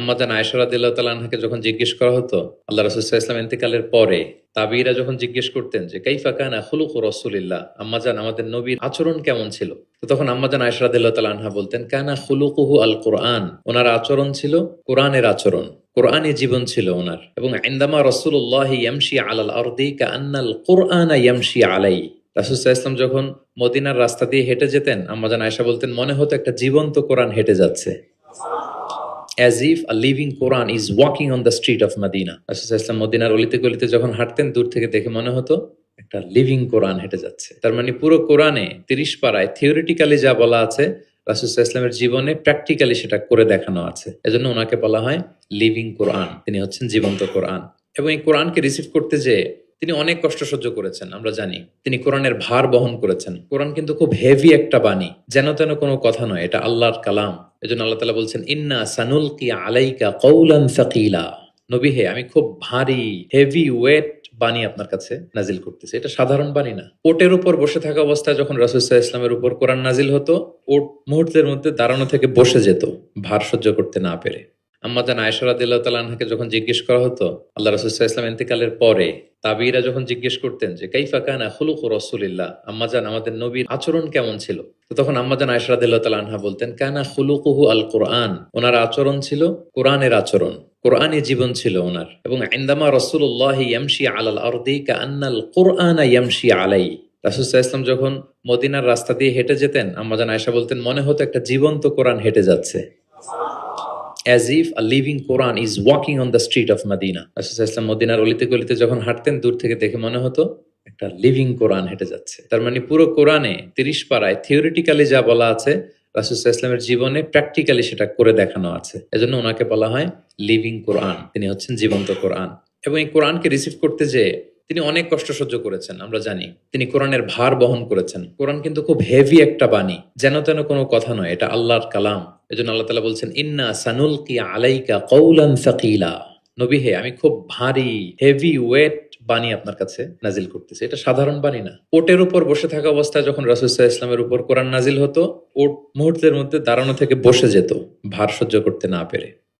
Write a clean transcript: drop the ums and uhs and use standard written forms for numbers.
আম্মা জান আয়েশা রাদিয়াল্লাহু তাআলা আনহাকে যখন জিজ্ঞেস করা হতো আল্লাহ রাসূল সাল্লাল্লাহু আলাইহি ওয়াসাল্লাম ইন্তেকালের পরে, তাবিঈরা যখন জিজ্ঞেস করতেন যে কাইফা কানা খুলুকু রাসূলিল্লাহ, আম্মা জান আমাদের নবীর আচরণ কেমন ছিল, তো তখন আম্মা জান আয়েশা রাদিয়াল্লাহু তাআলা আনহা বলতেন কানা খুলুকুহু আল কুরআন, ওনার আচরণ ছিল কোরআনের আচরণ, কোরআনী জীবন ছিল ওনার। এবং ইনদামা রাসূলুল্লাহ ইয়ামশি আলাল আরদি কাআন্নাল কুরআনা ইয়ামশি আলাইহি, রাসূল সাল্লাল্লাহু আলাইহি ওয়াসাল্লাম যখন মদিনার রাস্তা দিয়ে হেঁটে যেতেন, আম্মা জান আয়েশা বলতেন মনে হতো একটা জীবন্ত কোরআন হেঁটে যাচ্ছে, as if a living Quran is walking on the street of Medina। রাসূল সাল্লাল্লাহু আলাইহি ওয়াসাল্লাম মদিনার অলিতে গলিতে যখন হাঁটতেন, দূর থেকে দেখে মনে হতো একটা লিভিং কোরআন হেঁটে যাচ্ছে। তার মানে পুরো কোরআনে 30 পারায় থিওরিটিক্যালি যা বলা আছে, রাসূল সাল্লাল্লাহু আলাইহি ওয়াসাল্লামের জীবনে প্র্যাকটিক্যালি সেটা করে দেখানো আছে। এজন্য ওনাকে বলা হয় লিভিং কোরআন, তিনি হচ্ছেন জীবন্ত কোরআন। এবং এই কোরআনকে রিসিভ করতে যেয়ে তিনি অনেক কষ্ট সহ্য করেছেন, আমরা জানি। তিনি কোরআনের ভার বহন করেছেন। কোরআন কিন্তু খুব হেভি একটা বাণী, যেন তেন কোনো কথা নয়, এটা আল্লাহর কালাম। এজন্য আল্লাহ তাআলা বলছেন ইন্না সানুলকি আলাইকা কওলান সাকিলা, নবী হে আমি খুব ভারী হেভি ওয়েট বাণী আপনার কাছে নাজিল করতেছি। এটা সাধারণ বাণী না। ওটের উপর বসে থাকা অবস্থায় যখন রাসূল সাল্লাল্লাহু আলাইহি ওয়াসাল্লামের উপর কোরআন নাজিল হতো, ওট মুহূর্তের মধ্যে দাঁড়ানো থেকে বসে যেত, ভার সহ্য করতে না পেরে। আম্মা জান আয়েশা রাদিয়াল্লাহু তাআলা আনহাকে যখন জিজ্ঞেস করা হতো আল্লাহ রাসূল সাল্লাল্লাহু আলাইহি ওয়াসাল্লাম ইন্তেকালের পরে, তাবিঈরা যখন জিজ্ঞেস করতেন যে কাইফা কানা খুলুকু রাসূলিল্লাহ, আম্মা জান আমাদের নবীর আচরণ কেমন ছিল, তো তখন আম্মা জান আয়েশা রাদিয়াল্লাহু তাআলা আনহা বলতেন কানা খুলুকুহু আল কুরআন, ওনার আচরণ ছিল কোরআনের আচরণ, কোরআনী জীবন ছিল ওনার। এবং ইনদামা রাসূলুল্লাহ ইয়ামশি আলাল আরদি কাআন্নাল কুরআনা ইয়ামশি আলাইহি, রাসূল সাল্লাল্লাহু আলাইহি ওয়াসাল্লাম যখন মদিনার রাস্তা দিয়ে হেঁটে যেতেন, আম্মা জান আয়েশা বলতেন মনে হতো একটা জীবন্ত কোরআন হেঁটে যাচ্ছে, as if a living Quran is walking on the street of Medina। রাসূল সাল্লাল্লাহু আলাইহি ওয়াসাল্লাম মদিনার অলিতে গলিতে যখন হাঁটতেন, দূর থেকে দেখে মনে হতো একটা লিভিং কোরআন হেঁটে যাচ্ছে। তার মানে পুরো কোরআনে 30 পারায় থিওরিটিক্যালি যা বলা আছে, রাসূল সাল্লাল্লাহু আলাইহি ওয়াসাল্লামের জীবনে প্র্যাকটিক্যালি সেটা করে দেখানো আছে। এজন্য ওনাকে বলা হয় লিভিং কোরআন, তিনি হচ্ছেন জীবন্ত কোরআন। এবং এই কোরআনকে রিসিভ করতে যেয়ে তিনি অনেক কষ্ট সহ্য করেছেন, আমরা জানি। তিনি কোরআনের ভার বহন করেছেন। কোরআন কিন্তু খুব হেভি একটা বাণী, যেন তেন কোনো কথা নয়, এটা আল্লাহর কালাম। এজন্য আল্লাহ তাআলা বলছেন ইন্না সানুলকি আলাইকা কওলান সাকিলা, নবী হে আমি খুব ভারী হেভি ওয়েট বাণী আপনার কাছে নাজিল করতেছি। এটা সাধারণ বাণী না। ওটের উপর বসে থাকা অবস্থায় যখন রাসূল সাল্লাল্লাহু আলাইহি ওয়াসাল্লামের উপর কোরআন নাজিল হতো, ওট মুহূর্তের মধ্যে দাঁড়ানো থেকে বসে যেত, ভার সহ্য করতে না পেরে।